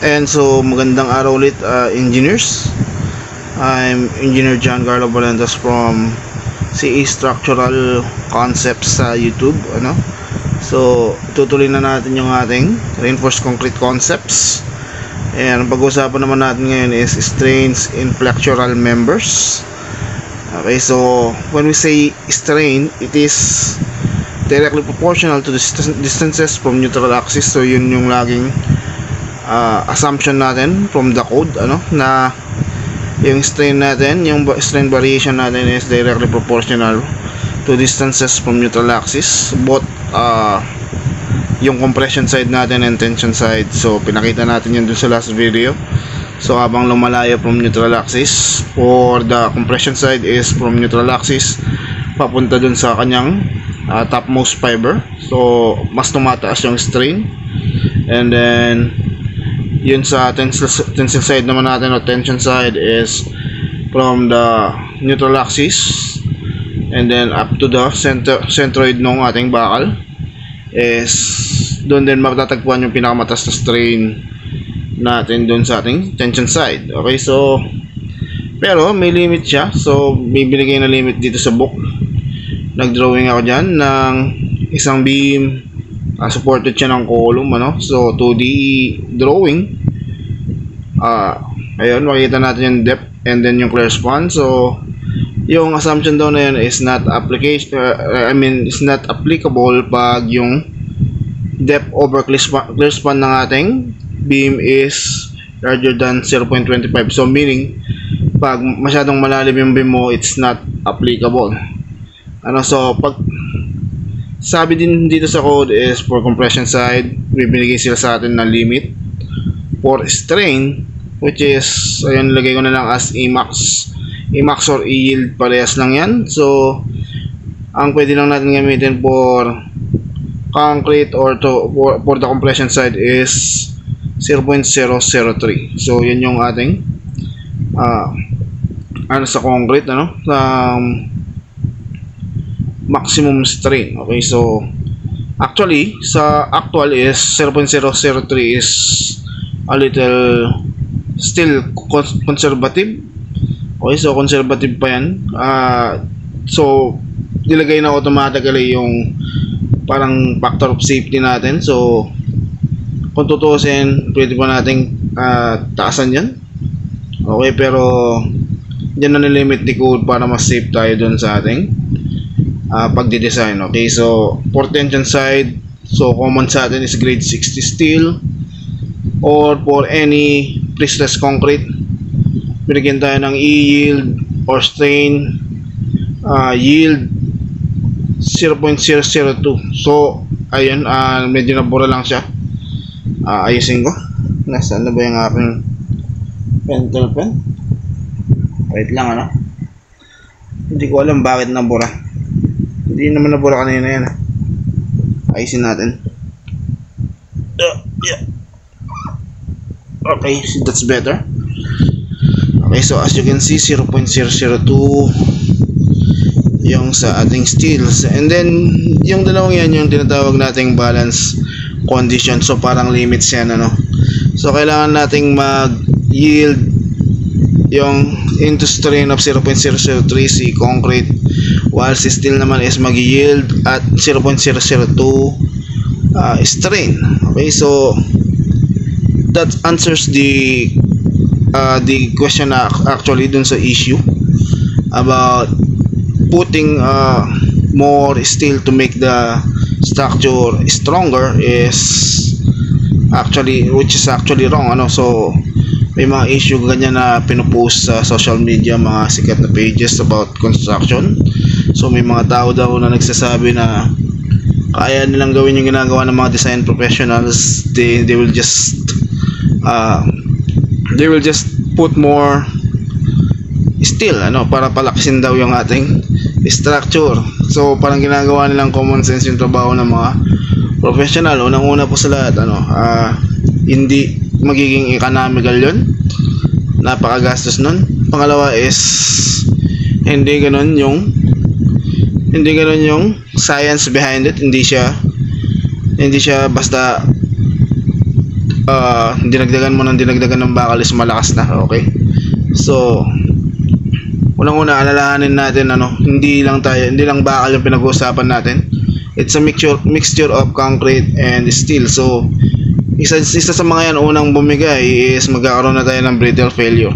And so magandang araw ulit, engineers. I'm Engineer John Carlo Valentas from CE Structural Concepts sa YouTube. So tutuloy na natin yung ating reinforced concrete concepts. And ang pag-uusapan naman natin ngayon is strains in flexural members. Okay, so when we say strain, it is directly proportional to the distances from neutral axis. So yun yung laging assumption natin from the code, na yung strain natin, yung strain variation natin is directly proportional to distances from neutral axis, both yung compression side natin and tension side. So pinakita natin yun dun sa last video. So habang lumalayo from neutral axis, for the compression side is from neutral axis papunta dun sa kanyang topmost fiber, so mas tumataas yung strain. And then yun sa tensile side naman natin, o tension side, is from the neutral axis and then up to the centroid ng ating bakal, is doon din matatagpuan yung pinakamataas na strain natin doon sa ating tension side. Okay, so pero may limit siya. So may binigay na limit dito sa book. Nag-drawing ako dyan ng isang beam, supported siya ng column, so 2D drawing. Ayun, makikita natin yung depth and then yung clear span. So yung assumption daw na yun is not is not applicable pag yung depth over clear span ng ating beam is larger than 0.25. so meaning pag masyadong malalim yung beam mo, it's not applicable. So pag sabi din dito sa code is for compression side, bibigay sila sa atin na limit. For strain, which is, ayun, lagay ko na lang as Emax or E-yield, parehas lang yan. So ang pwede lang natin gamitin for concrete or for the compression side is 0.003. so yun yung ating sa concrete, maximum strain. Okay, so actually sa actual is 0.003 is a little still conservative. Okay, so conservative pa yan. So nilagay na automatically yung parang factor of safety natin. So kung tutusin, pwede pa nating taasan yan. Okay, pero dyan na nilimit ni code para mas safe tayo dun sa ating pagdidesign. Okay, so for tension side, so common sa atin is grade 60 steel, or for any prestressed concrete, binigyan tayo ng E-yield or strain yield 0.002. so ayun, medyo nabura lang siya. Ayusin ko. Nasaan na ba yung aking pentel pen? Wait lang, hindi ko alam bakit nabura. Hindi naman nabura kanina yan. Ayusin natin. Yeah. Okay, so that's better. Okay, so as you can see, 0.002 yung sa ating steels. And then yung dalawang yan yung tinatawag nating balance condition. So parang limits yan, So kailangan nating mag-yield yung into strain of 0.003 si concrete, while si steel naman is mag-yield at 0.002 strain. Okay, so that answers the question actually dun sa issue about putting more steel to make the structure stronger, which is actually wrong. So may mga issue ganyan na pinupost sa social media, mga sikat na pages about construction. So may mga tao daw na nagsasabi na kaya nilang gawin yung ginagawa ng mga design professionals. They will just put more steel, para palaksin daw yung ating structure. So parang ginagawa nilang common sense yung trabaho ng mga professional. Unang-una po sa lahat, hindi magiging economical yun, napakagastos nun. Pangalawa is hindi ganun yung science behind it. Hindi siya basta dinagdagan mo ng dinagdagan ng bakal is malakas na. Okay, so unang-una alalahanin natin hindi lang bakal yung pinag-uusapan natin. It's a mixture of concrete and steel. So isa sa mga yan unang bumigay is magkakaroon na tayo ng brittle failure.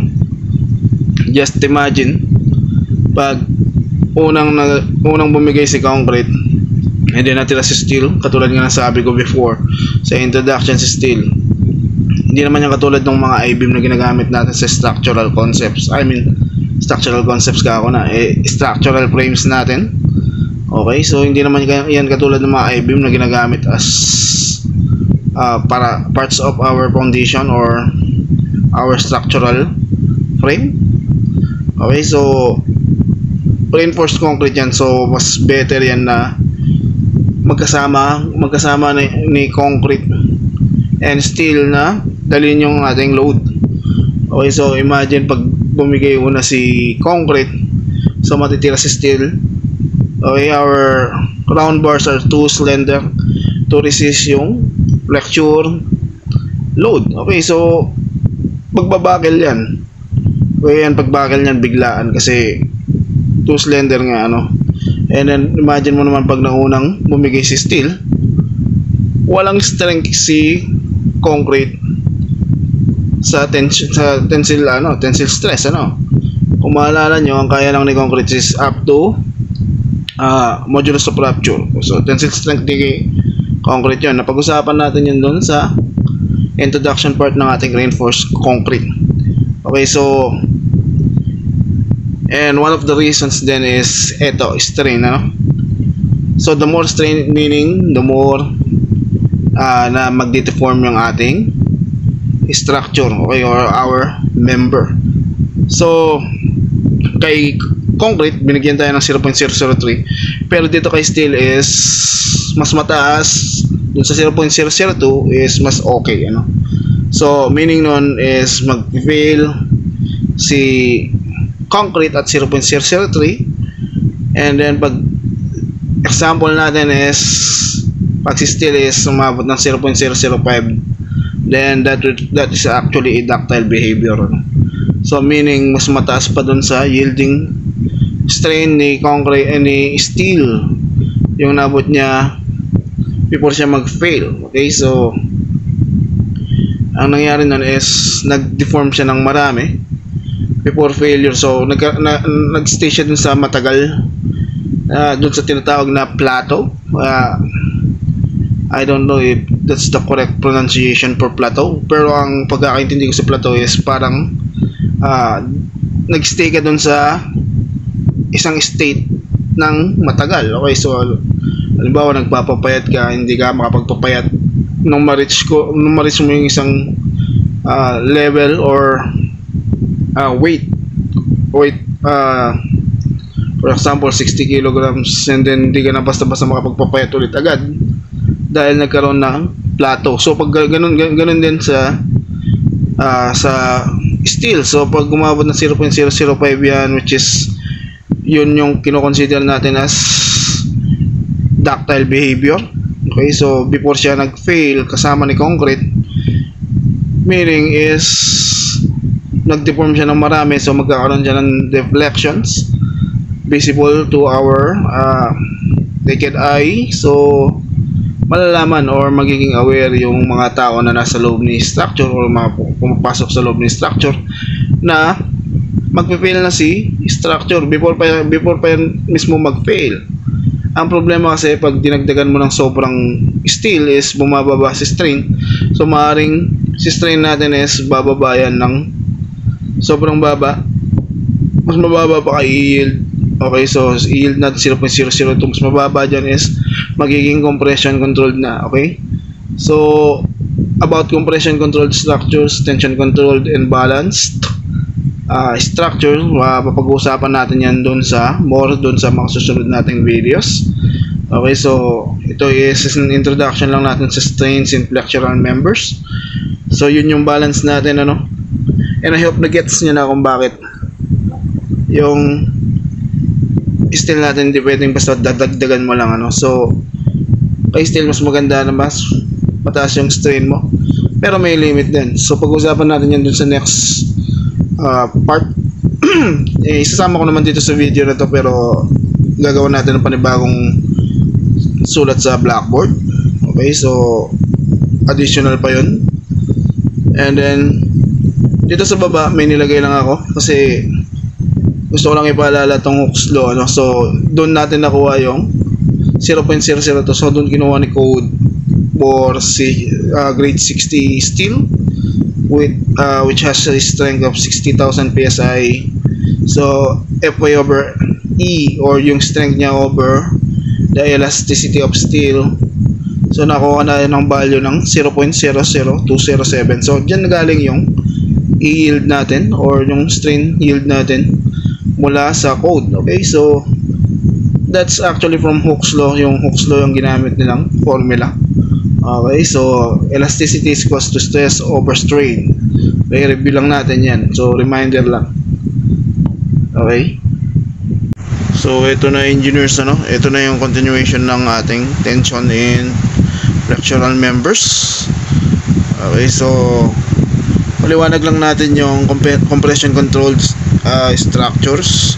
Just imagine pag unang bumigay si concrete and then natira si steel, katulad nga nasabi ko before sa introduction si steel. Hindi naman yung katulad ng mga I-beam na ginagamit natin sa structural concepts. Structural concepts structural frames natin. Okay, so hindi naman yan katulad ng mga I-beam na ginagamit as para parts of our foundation or our structural frame. Okay, so reinforced concrete yan, so mas better yan na magkasama ni concrete and steel na dalhin yung ating load. Okay, so imagine pag bumigay una si concrete, so matitira si steel. Okay, our round bars are too slender to resist yung flexure load. Okay, so pagbabakil yan. Okay, yan pagbakil yan biglaan kasi too slender nga And then imagine mo naman pag naunang bumigay si steel, walang strength si concrete sa tensile stress. Kung maalala nyo, ang kaya lang ni concrete is up to modulus of rupture. So tensile strength ni concrete yun. Napag-usapan natin yun doon sa introduction part ng ating reinforced concrete. Okay, so and one of the reasons then is strain. So the more strain, meaning the more na mag-deform yung ating structure, okay, or our member. So kay concrete binigyan tayo ng 0.003, pero dito kay steel is mas mataas. Dun sa 0.002 is mas okay. So meaning nun is mag-fail si concrete at 0.003, and then pag example natin is pag si steel is umabot ng 0.005, then that is actually a ductile behavior. So meaning mas mataas pa dun sa yielding strain ni concrete ni steel yung nabot niya before siya mag-fail. Okay, so ang nangyari nun is nag-deform siya ng marami before failure. So nag-stay siya dun sa matagal, dun sa tinatawag na plateau. I don't know if that's the correct pronunciation for plateau, pero ang pagkakaintindi ko sa plateau is parang nag-stay ka dun sa isang state ng matagal. Okay, so halimbawa nagpapapayat ka, hindi ka makapagpapayat nung ma-reach mo yung isang level or weight, for example 60 kilograms, and then hindi ka na basta-basta makapagpapayat ulit agad dahil nagkaroon ng plateau. So pag ganun din sa steel. So pag umabot ng 0.005 yan, which is yun yung kino-consider natin as ductile behavior. Okay, so before siya nag-fail kasama ni concrete, meaning is nag-deform siya ng marami, so magkakaroon siya ng deflections visible to our naked eye. So malalaman or magiging aware yung mga tao na nasa loob ni structure or mga pumapasok sa loob ni structure na magpe-fail na si structure before pa yan mismo mag-fail. Ang problema kasi pag dinagdagan mo ng sobrang steel is bumababa si strain. So maaaring si strain natin is bababa yan ng sobrang baba, mas mababa pa kay yield. Okay, so yield natin 0.002, mas mababa dyan is magiging compression controlled na. Okay, so about compression controlled structures, tension controlled and balanced structure, papag-uusapan natin yan doon sa mga susunod nating videos. Okay, so ito is an introduction lang natin sa strains in flexural members. So yun yung balance natin, and I hope na gets nyo na kung bakit yung steel natin hindi pwedeng basta dadagdagan mo lang. So kay steel mas maganda na mas mataas yung strain mo, pero may limit din. So pag-usapan natin yan dun sa next part. Isasama ko naman dito sa video na to, pero gagawa natin ng panibagong sulat sa Blackboard. Okay, so additional pa yun. And then dito sa baba may nilagay lang ako kasi gusto ko lang ipaalala tong Hooke's Law, ano? So doon natin nakuha yung 0.002. So doon kinuha ni code for grade 60 steel with which has a strength of 60,000 psi. So Fy over E, or yung strength niya over the elasticity of steel. So nakuha na ng value ng 0.00207. So dyan nagaling yung yield natin or yung strain yield natin mula sa code. Okay, so that's actually from Hooke's Law. Yung Hooke's Law yung ginamit nilang formula. Okay, so elasticity is equals to stress over strain. I-review lang natin yan. So reminder lang. Okay. So ito na, engineers, ano? Ito na yung continuation ng ating tension and flexural members. Okay, so maliwanag lang natin yung compression controlled structures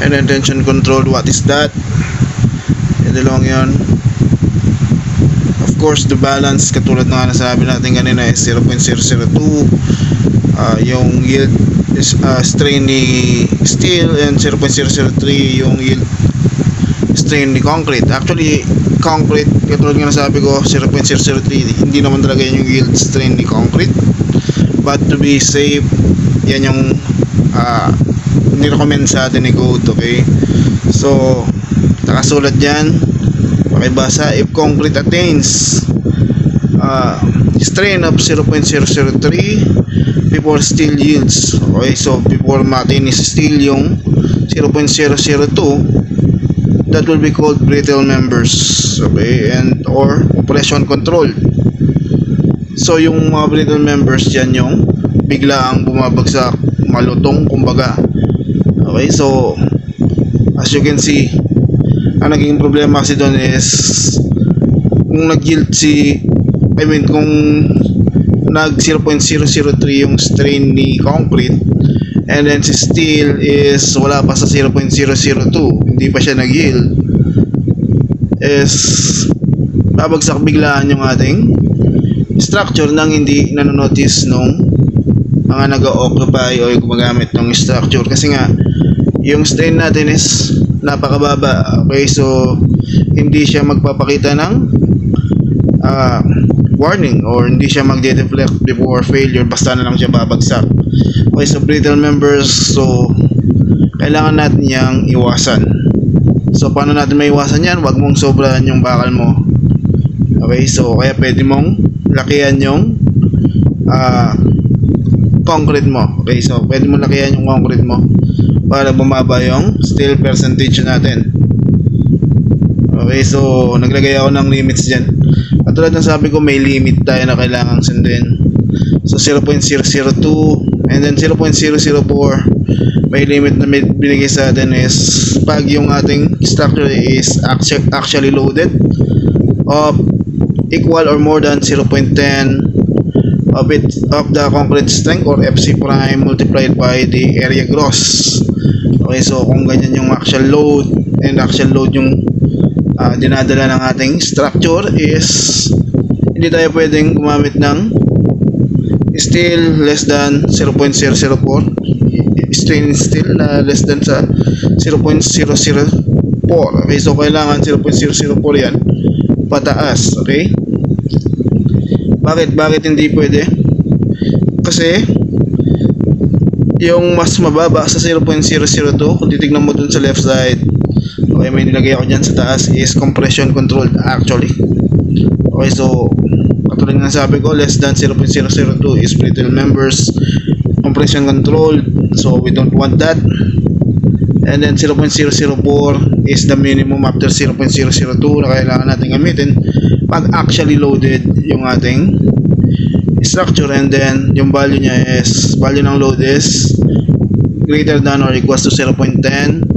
and then tension controlled. What is that? Ito lang yun. Of course, the balance, katulad na nasabi natin kanina, is 0.002. Yung yield is strain ni steel, and 0.003 yung yield strain ni concrete. Actually, concrete, katulad nga nasabi ko, 0.003, hindi naman talaga yung yield strain ni concrete. But to be safe, yan yung nirecommend sa atin ni code. Okay, so nakasulat dyan, pakibasa, if concrete attains strain of 0.003 before steel yields. Okay, so before matin is steel yung 0.002, that will be called brittle members. Okay, and or compression controlled. So yung mga brittle members dyan yung biglaang bumabagsak, malutong kumbaga. Okay, so as you can see, ang naging problema kasi doon is kung nag-yield kung nag 0.003 yung strain ni concrete, and then si steel is wala pa sa 0.002, hindi pa siya nag-yield, is babagsak biglaan yung ating structure nang hindi nanonotice nung mga nag-occupy o gumagamit ng structure, kasi nga yung strain natin is napakababa. Okay, so hindi siya magpapakita ng warning, or hindi siya magde-deflect before failure, basta na lang siya babagsak. Okay, so brittle members, so kailangan natin yang iwasan. So paano natin maiwasan yan? Huwag mong sobrahan yung bakal mo. Okay, so kaya pwede mong lakihan yung concrete mo. Okay, so pwede mong lakihan yung concrete mo para bumaba yung steel percentage natin. Okay, so naglagay ako ng limits dyan. Katulad ng sabi ko, may limit tayo na kailangang sundin. So 0.002 and then 0.004, may limit na may binigay sa atin is pag yung ating structure is actually loaded of equal or more than 0.10 of the concrete strength, or FC prime, multiplied by the area gross. Okay, so kung ganyan yung actual load, and actual load yung dinadala ng ating structure, is hindi tayo pwedeng gumamit ng steel less than 0.004, strain steel na less than sa 0.004. Okay, so kailangan 0.004 yan pataas. Okay, bakit hindi pwede? Kasi yung mas mababa sa 0.002, kung titignan mo dun sa left side, okay, may nilagay ako dyan sa taas, is compression controlled actually. Okay, so katulad ng sabi ko, less than 0.002 is brittle members, compression controlled, so we don't want that. And then 0.004 is the minimum after 0.002 na kailangan natin gamitin pag actually loaded yung ating structure. And then yung value niya is, value ng load is greater than or equals to 0.10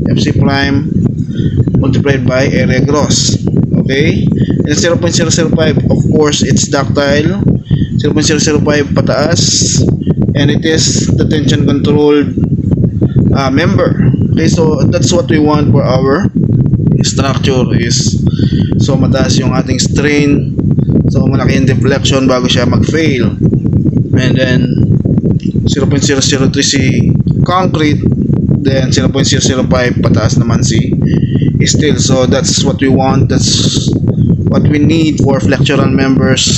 FC prime multiplied by area gross. Okay, and 0.005, of course it's ductile, 0.005 pataas, and it is the tension controlled member. Okay, so that's what we want for our structure is so mataas yung ating strain, so malaki yung deflection bago siya mag-fail. And then 0.003 si concrete, then 0.005 pataas naman si steel. So that's what we want, that's what we need for flexural members.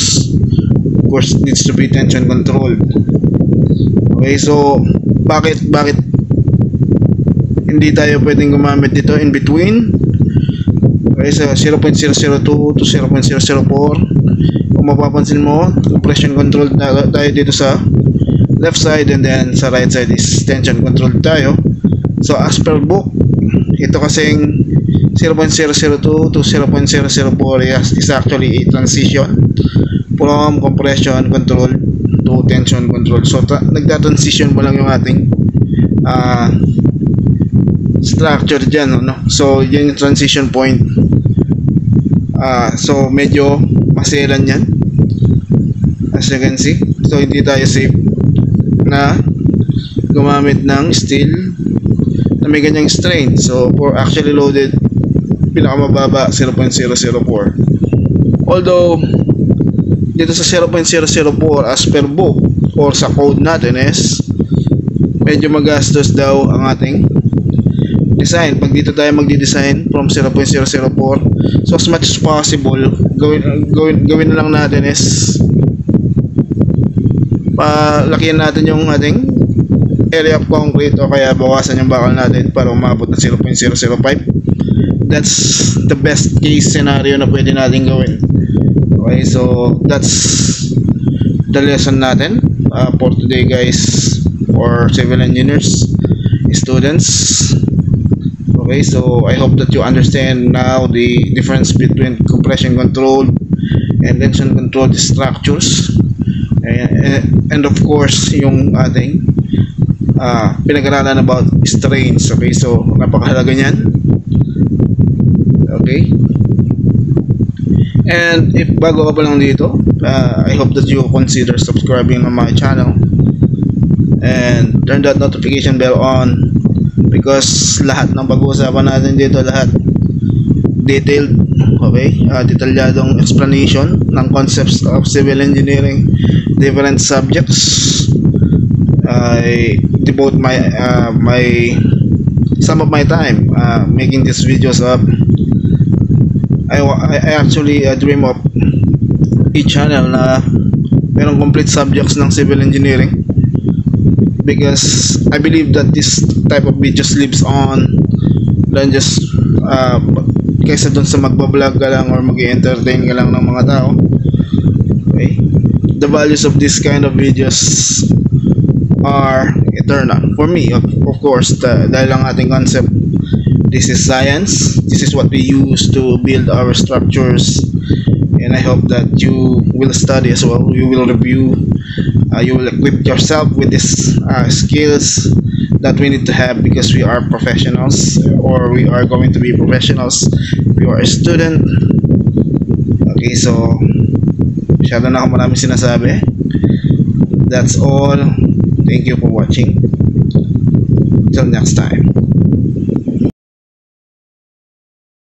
Of course, needs to be tension controlled. Okay, so bakit hindi tayo pwedeng gumamit dito in between? Okay, so 0.002 to 0.004. Kung mapapansin mo, compression controlled tayo dito sa left side, and then sa right side is tension controlled tayo. So as per book, ito kasing 0.002 to 0.004 is actually a transition from compression control to tension control. So nagta-transition mo lang yung ating structure dyan, no? So yun yung transition point. So medyo maselan yan, as you can see. So hindi tayo safe na gumamit ng steel na may ganyang strain. So for actually loaded, pinakamababa 0.004. Although dito sa 0.004 as per book or sa code natin is medyo magastos daw ang ating design pag dito tayo magdi-design from 0.004. So as much as possible, gawin na lang natin is palakihan natin yung ating area of concrete, o kaya bawasan yung bakal natin para umabot na 0.005. That's the best case scenario na pwede natin gawin. Okay, so that's the lesson natin for today, guys, for civil engineers students. Okay, so I hope that you understand now the difference between compression controlled and tension controlled structures, and of course yung ating pinag-aralan about strains. Okay, so napakahalaga niyan. Okay, and if bago ka pa lang dito, I hope that you consider subscribing on my channel and turn that notification bell on, because lahat ng pag-uusapan natin dito, lahat detailed, okay, detalyadong explanation ng concepts of civil engineering, different subjects. I devote some of my time making these videos up. I actually dream of a channel na merong complete subjects ng civil engineering, because I believe that this type of videos lives on than just kaysa dun sa magbablog ka lang or mag-entertain ka lang ng mga tao. Okay, the values of this kind of videos are eternal for me, of course, dahil ang ating concept, this is science, this is what we use to build our structures, and I hope that you will study as well, you will review, you will equip yourself with these skills that we need to have, because we are professionals, or we are going to be professionals if you are a student. Okay, so masyado na ako maraming sinasabi. That's all. Thank you for watching. Till next time.